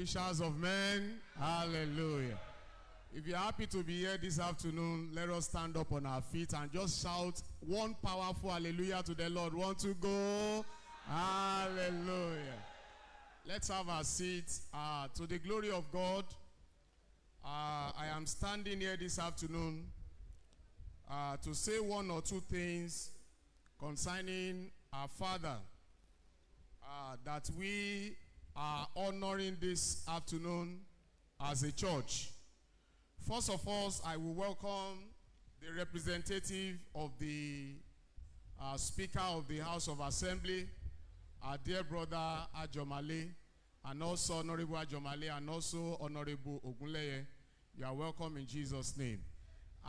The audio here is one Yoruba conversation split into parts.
Fishers of men, hallelujah. If you're happy to be here this afternoon, let us stand up on our feet and just shout one powerful hallelujah to the Lord. Want to go? Hallelujah. Let's have our seats. To the glory of God, I am standing here this afternoon to say one or two things concerning our Father that we are honoring this afternoon as a church. First of all, I will welcome the representative of the Speaker of the House of Assembly, our dear brother Ajomale, and also Honorable Ajomale, and also Honorable Ogunlewe. You are welcome in Jesus' name.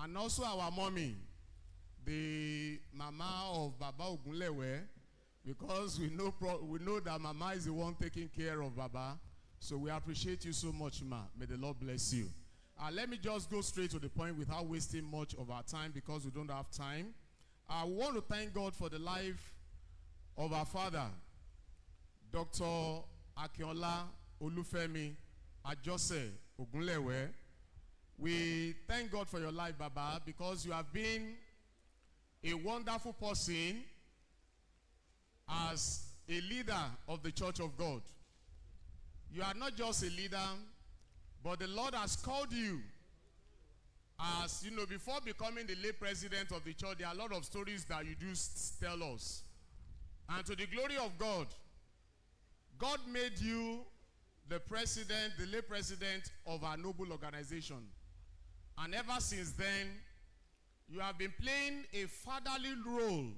And also our mommy, the mama of Baba Ogunlewe, because we know that Mama is the one taking care of Baba. So we appreciate you so much, ma. May the Lord bless you. Let me just go straight to the point without wasting much of our time because we don't have time. I want to thank God for the life of our father, Dr. Akinola Ajose Ogunlewe. We thank God for your life, Baba, because you have been a wonderful person as a leader of the Church of God. You are not just a leader, but the Lord has called you. As you know, before becoming the lay president of the church, there are a lot of stories that you do tell us. And to the glory of God, God made you the president, the lay president of our noble organization. And ever since then, you have been playing a fatherly role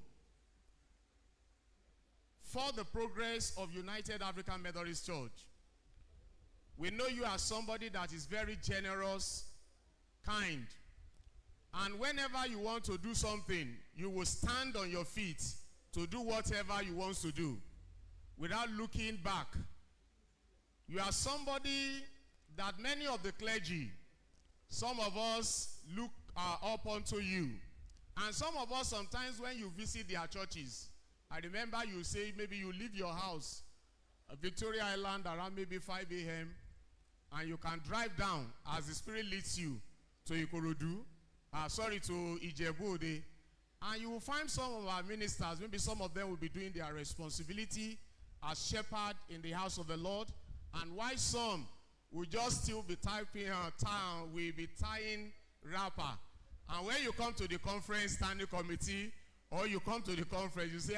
for the progress of United African Methodist Church. We know you are somebody that is very generous, kind. And whenever you want to do something, you will stand on your feet to do whatever you want to do without looking back. You are somebody that many of the clergy, some of us look up unto you. And some of us sometimes when you visit their churches, I remember you say maybe you leave your house, Victoria Island, around maybe 5 a.m. and you can drive down as the Spirit leads you to Ikorodu, to Ijebu-Ode, and you will find some of our ministers, maybe some of them will be doing their responsibility as shepherd in the house of the Lord, and while some will just still be will be tying wrapper. And when you come to the conference standing committee, or you come to the conference, you say,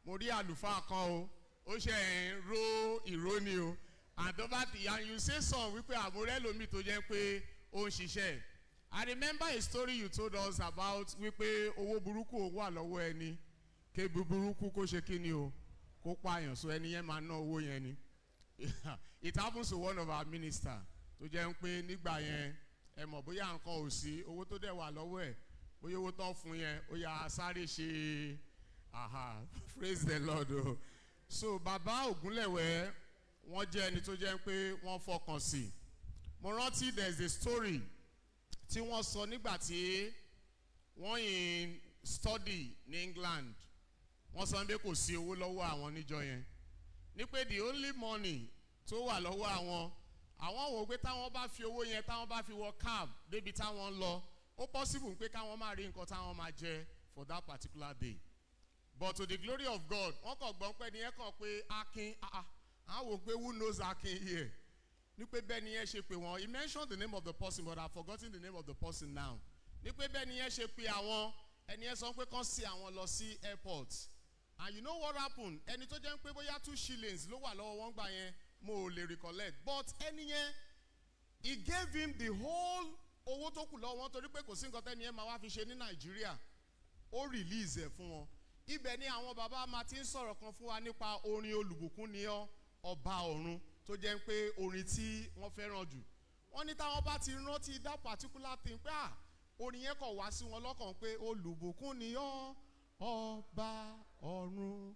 Mori alufa kan o se ro ironi o. And you say some we amore to je pe o nsise. I remember a story you told us about we pe owo buruku o wa lowo eni ke buruku ko se kini o ko payan so eni yen ma na owo yen ni. It happens to one of our minister to je pe nigba yen e mo boya nkan o si owo to de wa lowo e boya owo ton fun yen o ya sare se praise the Lord. Oh. So Baba Ogunlewe wọ́n jẹ́ ẹni tó jẹ́ pé wọ́n fọkàn sí. Mo rántí there's a story tí wọ́n sọ nígbà tí wọ́n in study ní England. Wọ́n sọ pé kò sí owó lọ́wọ́ àwọn níjọ́ yẹn. Ní pé the only money tó wà lọ́wọ́ àwọn wò pé táwọn bá fi owó yẹn táwọn bá fi wọ cab débi táwọn lọ, ó possible pé káwọn máa rí nǹkan táwọn máa jẹ for that particular day. But to the glory of God, wọ́n kàn gbọ́n pé ní ẹ kàn pé Akin I will pay who knows Akin here. He mentioned the name of the person, but I've forgotten the name of the person now. Airport. And you know what happened? And 2 shillings, recollect. But he gave him the whole Nigeria. Ó release ẹ̀ fún wọn. Ibẹ̀ ni àwọn bàbá Martin sọ̀rọ̀ kan fún wa nípa orin olùbùkún ni ọ́ ọba ọ̀run tó jẹ́ pé orin tí wọ́n fẹ́ràn jù. Wọ́n ní táwọn bá ti rántí that particular thing pé orin yẹn kọ̀ wá sí wọn lọ́kàn pé olùbùkún ni ọ́ ọba ọ̀run.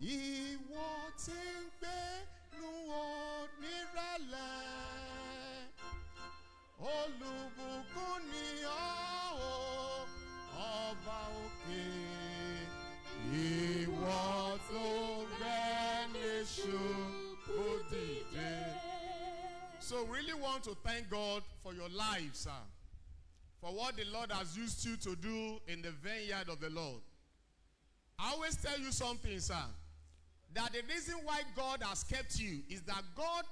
Ìwọ tí ń gbé nú onírẹ̀lẹ̀ olùbùkún ni ọ́ ọba òkè. Ìwọ tó gbé níṣu ó dìde want to thank God for your life, sir, for what the Lord has used you to do in the vineyard of the Lord. I always tell you something, sir, that the reason why God has kept you is that God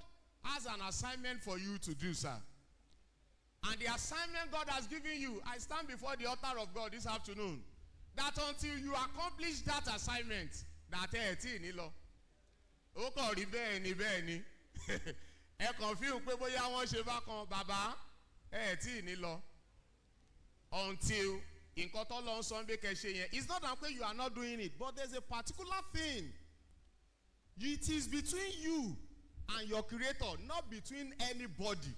has an assignment for you to do, sir. And the assignment God has given you, I stand before the altar of God this afternoon, that until you accomplish that assignment, that until it's not that you are not doing it, but there's a particular thing. It is between you and your Creator, not between anybody.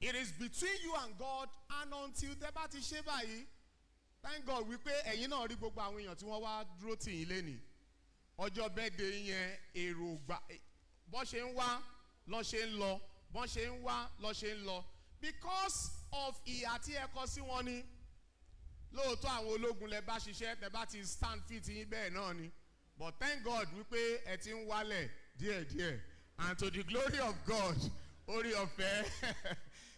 It is between you and God, and until Tebati Shebai, thank God we pay a gbogbo àwọn èèyàn tí wọ́n wá dúró tì yín lẹ́nìí. Ọjọ́ birthday yẹn èrò gbà bọ́n ṣe ń wá lọ́ ṣe ń lọ, bọ́n ṣe ń wá lọ́ ṣe ń lọ. Because of ìhà tí ẹ kọ sí wọn ni. Lóòótọ́ àwọn ológun lẹ bá ṣiṣẹ́ tẹ bá ti stand fit yín bẹ́ẹ̀ náà ni. But thank God wípé ẹ ti ń wálẹ̀ díẹ̀díẹ̀. And to the glory of God, orí ọ̀fẹ́,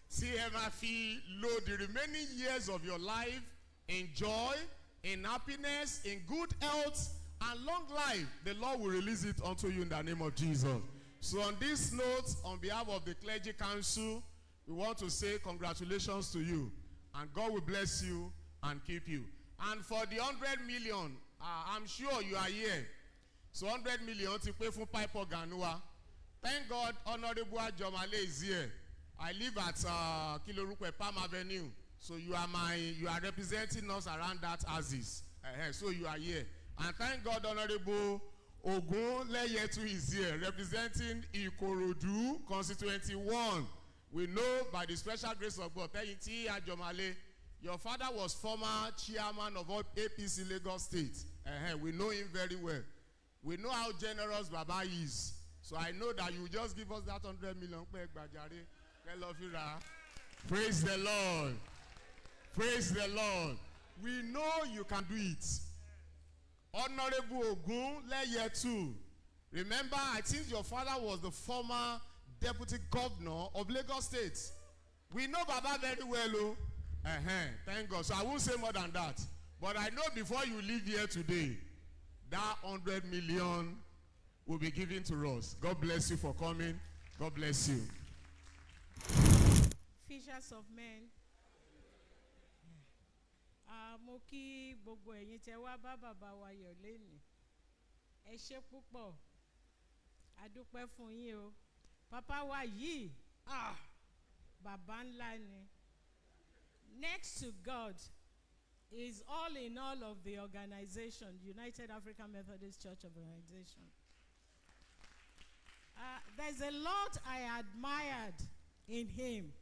tí ẹ máa fi lo the remaining years of your life in joy, in happiness, in good health, and long life. The Lord will release it unto you in the name of Jesus. So on this note, on behalf of the Clergy Council, we want to say congratulations to you. And God will bless you and keep you. And for the 100 million, I'm sure you are here. So 100 million to pay for Pipe Ganua. Thank God, Honorable Ajomale is here. I live at Kilorukwe Palm Avenue. So you are representing us around that axis. So you are here. And thank God, Honorable Ogunlewe is here, representing Ikorodu Constituency 1. We know by the special grace of God, Ajomale, your father was former chairman of APC Lagos State. We know him very well. We know how generous Baba is. So I know that you just give us that 100 million. Praise the Lord. Praise the Lord. We know you can do it. Honorable Ogunlewe too. Remember, I think your father was the former deputy governor of Lagos State. We know Baba very well, oh. Thank God. So I won't say more than that. But I know before you leave here today, that 100 million will be given to us. God bless you for coming. God bless you. Fishers of men. Mo kí gbogbo ẹ̀yin tẹ́ wá bá bàbá wa yọ̀ lẹ́nìí. Ẹ ṣé púpọ̀. A dúpẹ́ fún yín o. Papa wa yìí, bàbá ńlá ni. Next to God is all in all of the organization, United African Methodist Church Organization. There's a lot I admired in him,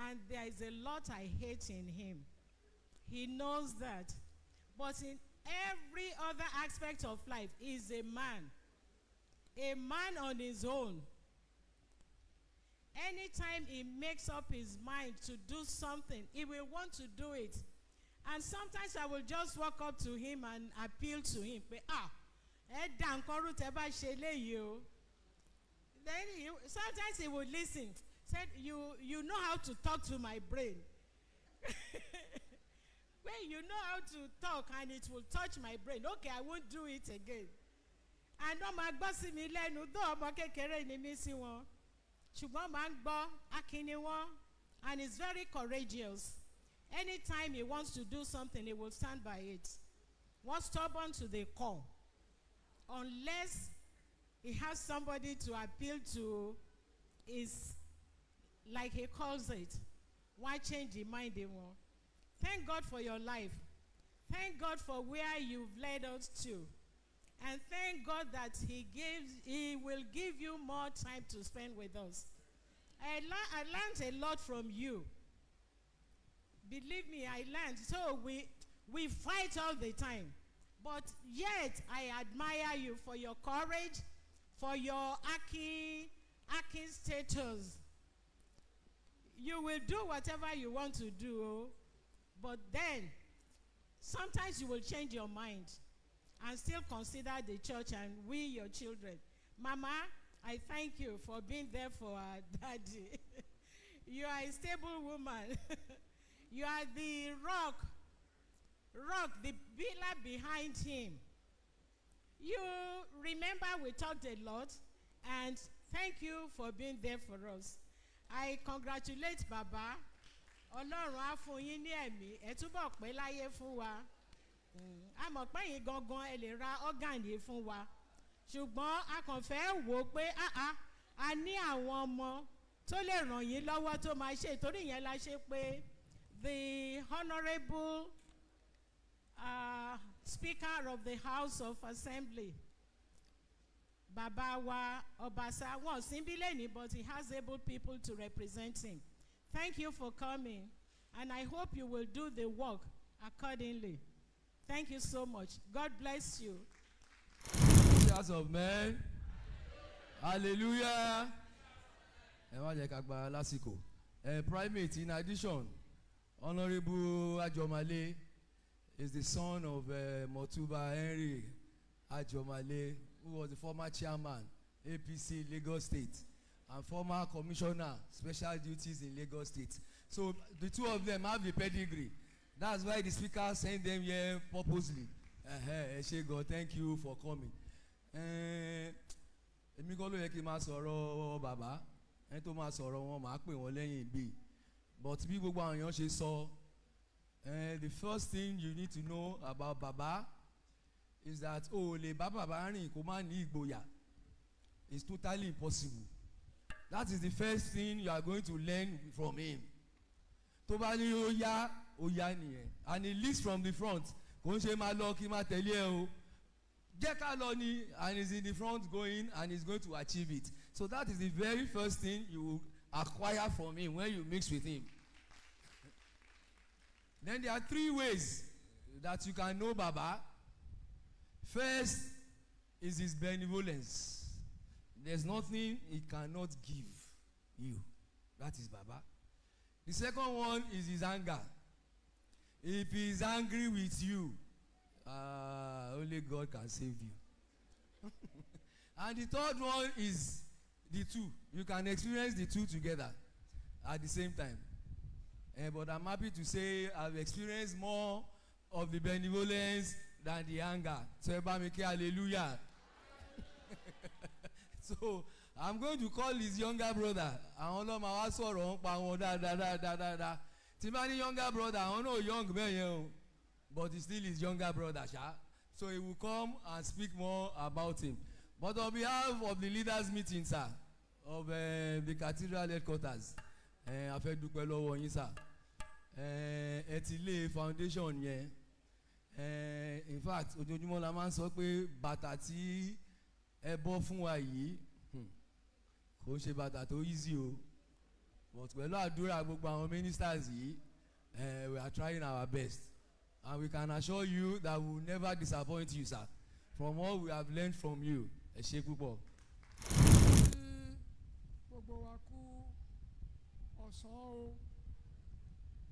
and there is a lot I hate in him. He knows that. But in every other aspect of life, he's a man on his own. Anytime he makes up his mind to do something, he will want to do it. And sometimes I will just walk up to him and appeal to him. Then sometimes he would listen. Said, you know how to talk to my brain. When you know how to talk and it will touch my brain, okay, I won't do it again. And no my bossy me lenu do omo kekere ni mi si won. Ṣùgbọ́n ma ngbo akini won, and he's very courageous. Anytime he wants to do something, he will stand by it. What's stubborn to the core. Unless he has somebody to appeal to, is like he calls it, why change the mind they want? Thank God for your life. Thank God for where you've led us to. And thank God that he will give you more time to spend with us. I learned a lot from you. Believe me, I learned. So we fight all the time. But yet, I admire you for your courage, for your Aki status. You will do whatever you want to do, but then sometimes you will change your mind and still consider the church and we, your children. Mama, I thank you for being there for our daddy. You are a stable woman. You are the rock, the pillar behind him. You remember we talked a lot, and thank you for being there for us. I congratulate Baba. Ọlọ́run á fún yín ní ẹ̀mí, ẹ túbọ̀ pẹ́ láyé fún wa. A mọ̀ pé yín gangan ẹ lè ra ọ́gàn yìí fún wa. Ṣùgbọ́n a kàn fẹ́ wò ó pé a ní àwọn ọmọ tó lè ràn yín lọ́wọ́ tó máa ṣe, torí yẹn la ṣe pé the Honourable Speaker of the House of Assembly, Baba wa Obasa, wọn síbí lẹ́ni, but he has able people to represent him. Thank you for coming, and I hope you will do the work accordingly. Thank you so much. God bless you. Cheers of men. Hallelujah. Primate, in addition, Honorable Ajomale is the son of Motuba Henry Ajomale, who was the former chairman, APC Lagos State, and former commissioner, special duties in Lagos State. So the two of them have the pedigree. That's why the speaker sent them here purposely. God, thank you for coming. Èmi kọ́ ló yẹ kí n máa sọ̀rọ̀ bàbá, ẹni tó máa sọ̀rọ̀ wọn máa pè wọ́n lẹ́yìn bí. But bí gbogbo àwọn èèyàn ṣe sọ, the first thing you need to know about Baba is that lè bá bàbá rìn kó má ní ìgboyà. It's totally impossible. That is the first thing you are going to learn from him. Tó bá ní ó yá nìyẹn. And he leads from the front. Kò ń ṣe máa lọ kí máa tẹ̀lé ẹ o. Jẹ́ ká lọ ni, and he's in the front going, and he's going to achieve it. So that is the very first thing you will acquire from him when you mix with him. Then there are 3 ways that you can know Baba. First is his benevolence. There's nothing he cannot give you. That is Baba. The second one is his anger. If he is angry with you, only God can save you. And the third one is the two. You can experience the two together at the same time. But I'm happy to say I've experienced more of the benevolence than the anger. So hallelujah. So I'm going to call his younger brother. Timani younger brother, I don't know young man, but he's still his younger brother, Sha. So he will come and speak more about him. But on behalf of the leaders meeting, sir, of the cathedral headquarters, I fẹ́ dúpẹ́ lọ́wọ́ yín, sir. Ẹ ti lé foundation yẹn. In fact, ojoojúmọ́ la máa ń sọ pé bàtà tí ẹ bọ́ fún wa yìí kò ń ṣe bàtà tó easy o. But pẹ̀lú àdúrà gbogbo àwọn ministers yìí, we are trying our best. And we can assure you that we will never disappoint you, sir. From all we have learned from you. Ẹ ṣé púpọ̀. Gbogbo wa kú ọ̀sán o.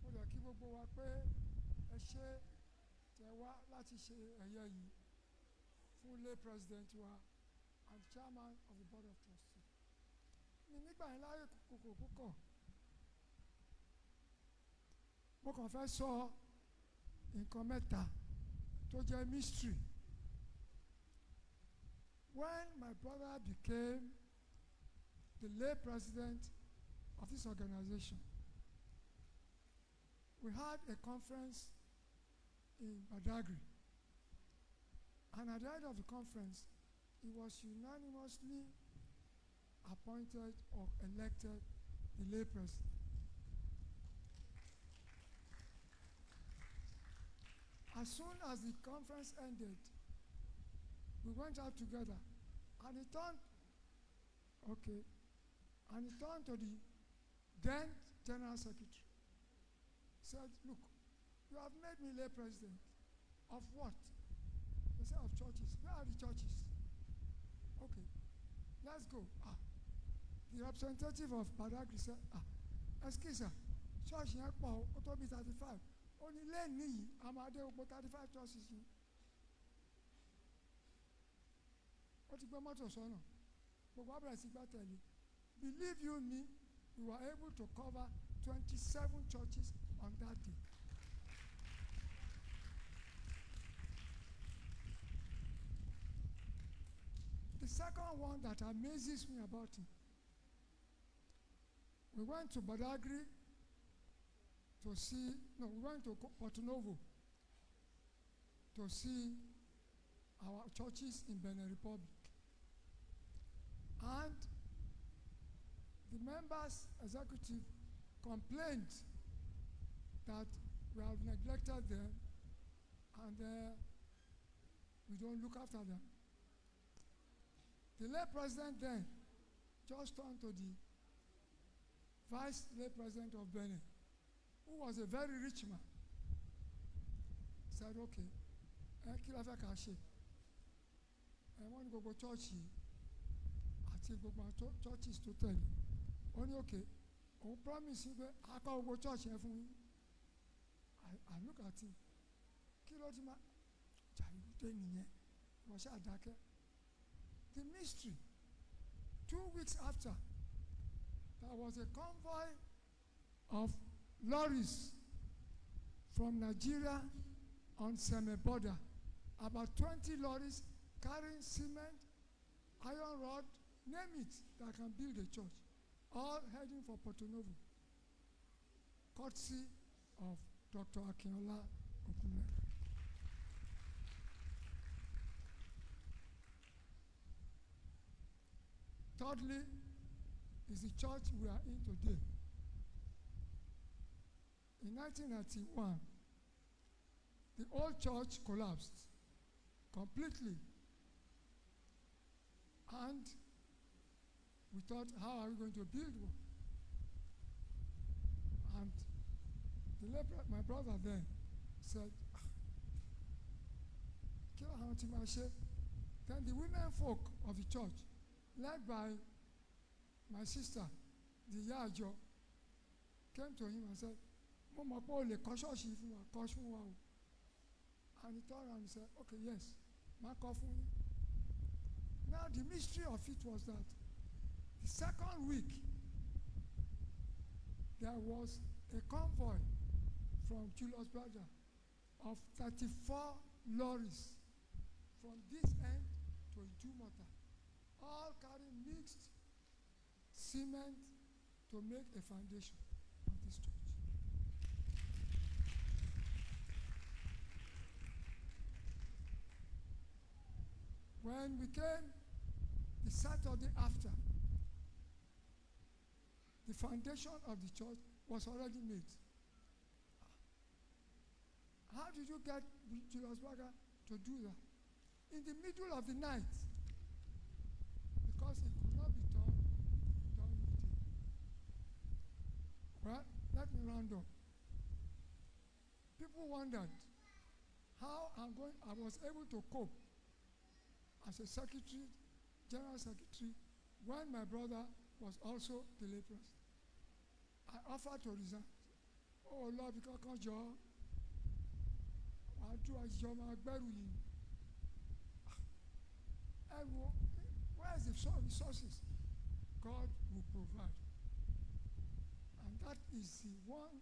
Mo lè kí gbogbo wa pé ẹ ṣé tẹ́ wá láti ṣe ẹ̀yẹ yìí fún lay president wa and chairman of the board of trustees. Nígbà yẹn láyé kòkò púpọ̀. Mo kàn fẹ́ sọ nǹkan mẹ́ta tó jẹ́ mystery. When my brother became the lay president of this organization, we had a conference in Badagry. And at the end of the conference, he was unanimously appointed or elected the lay president. As soon as the conference ended, we went out together, and he turned to the then General Secretary. Said, "Look, you have made me lay president. Of what?" They said, "Of churches." "Where are the churches?" "Okay, let's go." The representative of Badagry said, "Excuse me, church yẹn pọ̀ ó tó bí 35. Only lẹ́yìn níyì Amade Ogbo 35 churches ni." Ó ti gbé mọ́tò sọ́nà. gbogbo abẹ́rẹ́ sí gbá tẹ̀lé. Believe you me, we were able to cover 27 churches on that day. The second one that amazes me about him, we went to Badagry to see, no, we went to Porto Novo to see our churches in Benin Republic. And the members, executive, complained that we have neglected them and we don't look after them. The late president then just turned to the vice late president of Benin, who was a very rich man. Said, okay, kí la fẹ́ ká ṣe? Wọ́n ní gbogbo chọ́ọ̀chì àti gbogbo churches tó tẹ̀lé. Ó ní okay, òun promise pé a kọ́ gbogbo church yẹn fún yín. I look at him. Kí ló ti máa jàìlú dé nìyẹn? Wọ́n ṣáà dákẹ́. The mystery, 2 weeks after, there was a convoy of lorries from Nigeria on Seme border. About 20 lorries carrying cement, iron rod, name it, that can build a church, all heading for Porto Novo, courtesy of Dr. Akinola Ogunlewe. Thirdly, is the church we are in today. In 1991, the old church collapsed completely. And we thought, how are we going to build one? And my brother then said, then the women folk of the church, led by my sister, the Yajo, came to him and said, Mama Paul, and he turned around and said, okay, yes, now the mystery of it was that the second week, there was a convoy from Julius Berger of 34 lorries from this end to Idumota, all carrying mixed cement to make a foundation of this church. When we came the Saturday after, the foundation of the church was already made. How did you get Julius Berger to do that? In the middle of the night, because it could not be done during the day. Well, let me round up. People wondered how I was able to cope as a secretary, general secretary, when my brother was also the lay president. I offered to resign. Oh Lord, because I'll do as your man. And where is the resources? God will provide. And that is the one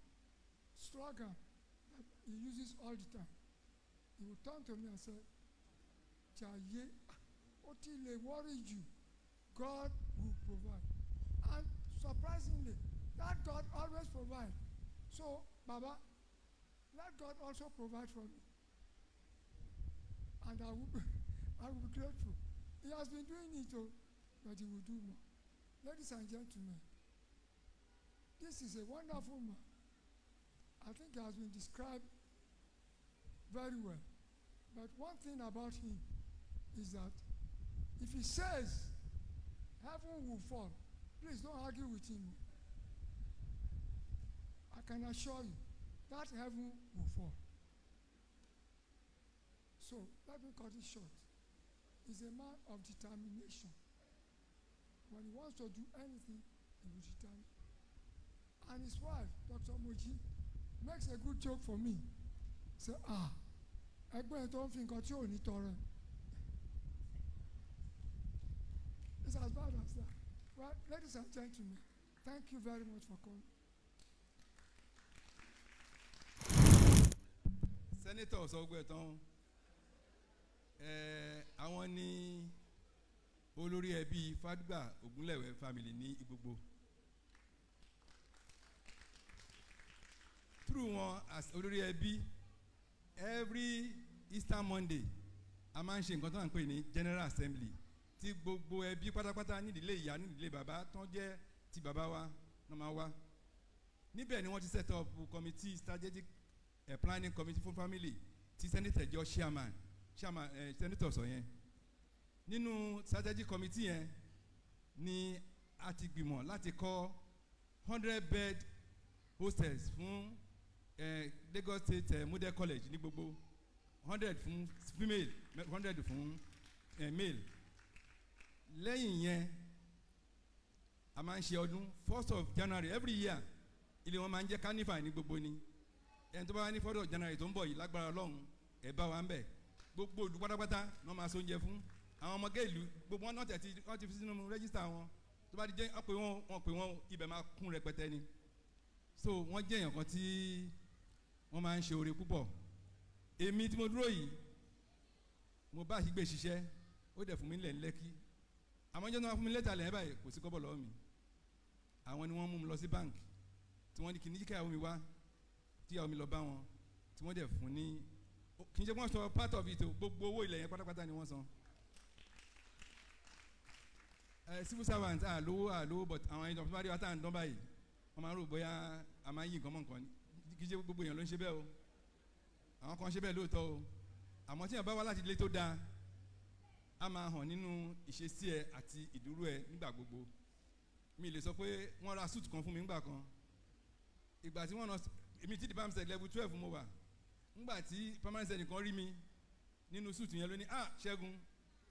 slogan that he uses all the time. He will turn to me and say, Jaye, what will worry you? God will provide. And surprisingly, that God always provides. So, Baba, let God also provide for me. And I will be grateful. He has been doing it, but he will do more. Ladies and gentlemen, this is a wonderful man. I think he has been described very well. But one thing about him is that if he says heaven will fall, please don't argue with him. I can assure you that heaven will fall. So let me cut it short. He's a man of determination. When he wants to do anything, he will determine. And his wife, Dr. Moji, makes a good joke for me. Say, ẹgbẹ́ tó ń fi nǹkan tí ò ní tọrẹ. He was as bad as that. Well, ladies and gentlemen, thank you very much for coming. Senator Sogweton, àwọn ní olórí ẹbí Fadugba Ogunlewe family ní Igbogbo. Through wọn as olórí ẹbí, every Easter Monday, a máa ń ṣe nǹkan tó ń pè ní General Assembly. Tí gbogbo ẹbí pátápátá nídìílé ìyá nídìílé bàbá tó ń jẹ́ ti bàbá wa náà máa wá. Níbẹ̀ ni wọ́n ti set up committee strategic planning committee for family tí senator jọ chairman senator sọ yẹn. Nínú strategic committee yẹn ni a ti gbìmọ̀ láti kọ́ 100-bed hostels fún Lagos State Model College ní gbogbo 100 fún female 100 fún male. Lẹ́yìn yẹn a máa ń ṣe ọdún 1st of January every year ilé wọn máa ń jẹ́ carnival ní gbogbo ni. Ẹni tó bá wá ní 4th of January tó ń bọ̀ yìí lágbára Ọlọ́run ẹ̀ bá wa ń bẹ̀. Gbogbo ìlú pátápátá ni wọ́n máa so oúnjẹ fún àwọn ọmọ gẹ́ẹ̀lú gbogbo wọn náà wọ́n ti fi sínú rẹ́gísítà wọn tó bá di jẹ́ wọ́n pè wọ́n ibẹ̀ máa kún rẹpẹtẹ ni. So wọ́n jẹ́ èèyàn kan tí wọ́n máa ń ṣe oore púpọ̀. Èmi tí mo dúró yìí mo bá àṣìgbè ṣiṣẹ́ ó dẹ̀ fún mi lẹ̀ ń Lẹ́kí. Àwọn ìjọba fún mi lẹ́tà lẹ́yìn báyìí kò sí kọ́bọ̀ lọ́wọ́ mi. Àwọn ni wọ́n mú mi lọ sí bank tí wọ́n ní kí ní kíkà ìyàwó mi wá tí ìyàwó mi lọ bá wọn tí wọ́n dẹ̀ fún ní kì í ṣe wọ́n sọ part of it gbogbo owó ilẹ̀ yẹn pátápátá ni wọ́n san. Civil servant àlówó but àwọn ìjọba fún wa tá à ń dán báyìí wọ́n máa ń rò bóyá a máa ń yí nǹkan mọ́ nǹkan kì í ṣe gbogbo èèyàn ló ń ṣe bẹ́ẹ̀ o àwọn kan ṣe bẹ́ẹ̀ lóòótọ́ o àmọ́ tí èèyàn bá wá láti ilé tó dáa a máa hàn nínú ìṣesí ẹ àti ìdúró ẹ nígbà gbogbo. Mi lè sọ pé wọ́n ra suit kan fún mi nígbà kan ìgbà tí wọ́n èmi tí dìbàm sẹ̀ level 12 mo wà nígbà tí permanent sẹ̀ nìkan rí mi nínú suit yẹn ló ní Ṣẹ́gun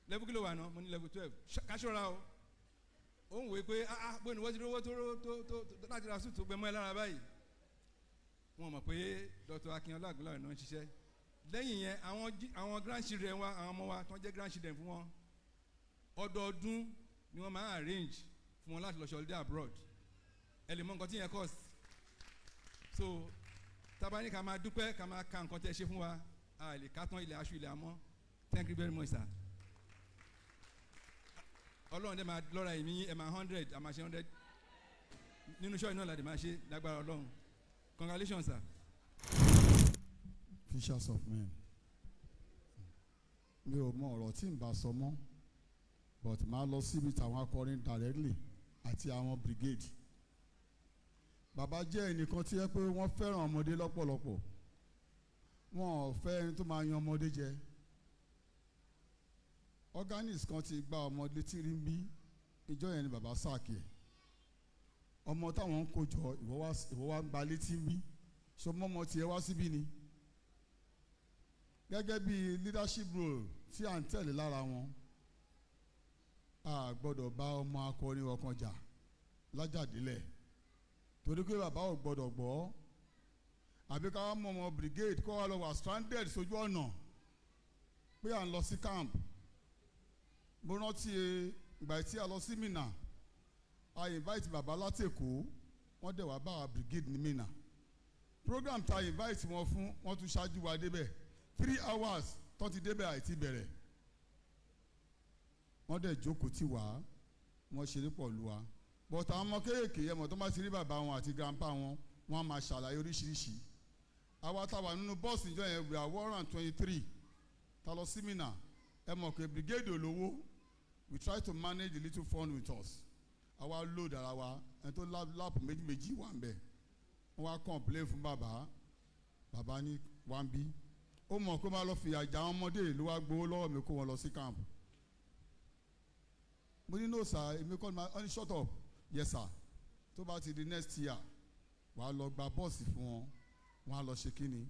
level kí ló wà náà mo ní level 12 káṣọ́ra o ó ń wòye pé bóyá wọ́n ti rówó tó láti ra suit tó gbẹmọ́ ẹ lára báyìí wọ́n mọ̀ pé Dr. Akinola Ajose náà ń ṣiṣẹ́. Lẹ́yìn yẹn àwọn grandchildren wa àwọn ọmọ wa tó ń jẹ́ grandchildren fún wọn ọdọọdún ni wọ́n máa arrange fún wọn láti lọ ṣe holiday abroad. Ẹ lè mọ nǹkan tí yẹn cost. So tabani ká máa dúpẹ́ ká máa ka nǹkan tẹ́ ṣe fún wa a lè ká tán ilẹ̀ aṣọ ilẹ̀ àmọ́. Thank you very much sir. Ọlọ́run dẹ́ máa lọ́ra ẹ̀mí ẹ̀ máa 100 àmà ṣe 100 nínú ṣọ́ọ̀ iná làdè máa ṣe lágbára Ọlọ́run. Congratulations sir. Fishers of men. Mi ò mọ ọ̀rọ̀ tí n bá sọ mọ́ but máa lọ síbi tàwọn akọrin directly àti àwọn brigade. Bàbá jẹ́ ẹnìkan tí yẹ pé wọ́n fẹ́ràn ọmọdé lọ́pọ̀lọpọ̀. Wọ́n ò fẹ́ ẹni tó máa yan ọmọdé jẹ. Organist kan ti gba ọmọdé tí rí ń bí ìjọ yẹn ni bàbá sáàkì ẹ̀. Ọmọ táwọn ń kó jọ ìwọ wá ń gba létí ń bí. Ṣé ọmọ tiẹ̀ wá síbí ni? Gẹ́gẹ́ bí leadership role tí à ń tẹ̀lé lára wọn a gbọ́dọ̀ bá ọmọ akọrin ọkàn jà lájàdílẹ̀ torí pé bàbá ò gbọ́dọ̀ gbọ́ àbí ká wá mọ ọmọ brigade kó wá lọ wà stranded sójú ọ̀nà pé à ń lọ sí camp. Mo rántí ìgbà tí a lọ sí Minna a invite bàbá látẹ̀kọ́ wọ́n dẹ̀ wá bá wa brigade ní Minna program ta invite wọn fún wọ́n tún ṣáájú wa débẹ̀ 3 hours tó ti débẹ̀ àìtí bẹ̀rẹ̀ wọ́n dẹ̀ jókòó tì wá wọ́n ṣeré pọ̀ lu wa but àwọn ọmọ kéèké yẹn mọ̀ tó máa ti rí bàbá wọn àti grandpa wọn wọ́n á máa ṣàlàyé oríṣiríṣi àwa táwa nínú bọ́ọ̀sì ìjọ yẹn we are 123 ta lọ sí Minna ẹ mọ̀ pé brigade olówó we try to manage the little fund with us àwa load ara wa ẹni tó láàpù méjì wà ń bẹ̀ wọ́n wá complain fún bàbá ní one b ó mọ̀ pé máa lọ fìyà jà àwọn ọmọdé ló wá gbowó lọ́wọ́ mi kó wọn lọ sí camp. Mo ní no sir èmi kọ́ ni máa ní shut up yes sir tó bá ti di next year wàá lọ gba bọ́ọ̀sì fún wọn wọ́n á lọ ṣe kíni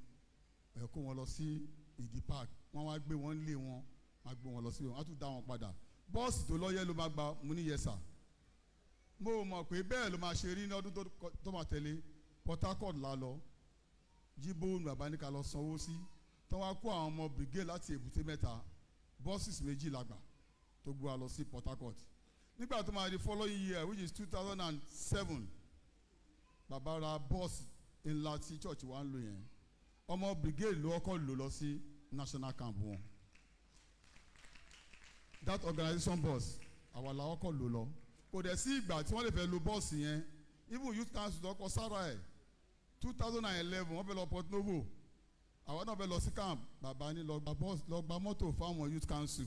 ẹ̀ kó wọn lọ sí ìdí park wọ́n wá gbé wọn lé wọn á gbé wọn lọ sí wọn á tún dá wọn padà bọ́ọ̀sì tó lọ́yẹ́ ló máa gba mo ní yes sir. Mo mọ̀ pé bẹ́ẹ̀ ló máa ṣe rí ní ọdún tó máa tẹ̀lé Port Harcourt la lọ jíbó ní bàbá ní ká lọ sanwó sí tó wá kó àwọn ọmọ brigade láti Èbúté Mẹ́ta bọ́ọ̀sì méjì lágbà tó gbé wa lọ sí Port Harcourt nígbà tó máa di following year which is 2007 bàbá ra bọ́ọ̀sì ńlá tí church wa ń lò yẹn ọmọ brigade ló kọ́ lò lọ sí national camp wọn that organization bus àwa la kọ́ lò lọ kò dẹ̀ sí ìgbà tí wọ́n lè fẹ́ lo bọ́ọ̀sì yẹn even youth council lọ́kọ̀ sára ẹ̀ 2011 wọ́n fẹ́ lọ Port Novo àwọn náà fẹ́ lọ sí camp bàbá ní lọ gba mọ́tò fáwọn youth council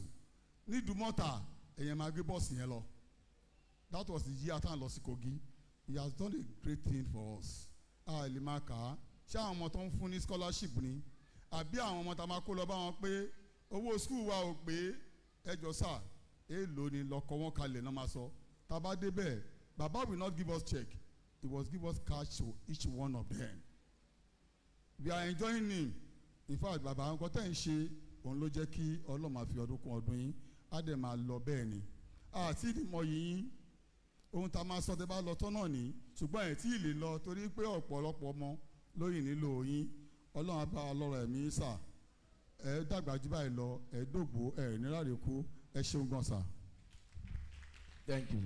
ní Ìdúmọ̀tà èyàn máa gbé bọ́ọ̀sì yẹn lọ that was the year tá à ń lọ sí Kogi he has done a great thing for us a lè máa kà á ṣé àwọn ọmọ tó ń fún ní scholarship ni àbí àwọn ọmọ tá a máa kó lọ bá wọn pé owó school wa ò pé ẹjọ sà èèlò ni lọkọ wọn kalẹ̀ náà máa sọ tá a bá débẹ̀ baba will not give us check he was give us cash to each one of them we are enjoying him in fact baba nǹkan tẹ́ ń ṣe òun ló jẹ́ kí Ọlọ́run máa fi ọdún kún ọdún yín á dẹ̀ máa lọ bẹ́ẹ̀ ni àti ìdìmọ̀ yìí ohun tá a máa sọ tẹ́ bá lọ tán náà ní ṣùgbọ́n ẹ̀ tí ì lè lọ torí pé ọ̀pọ̀lọpọ̀ ọmọ lóyìn nílò yín Ọlọ́run á bá ọlọ́rọ̀ ẹ̀mí sà ẹ̀ dàgbà jù báyìí lọ ẹ̀ dògbò ẹ̀ níràlẹ̀ kú ẹ̀ ṣeun gan sà. Thank you.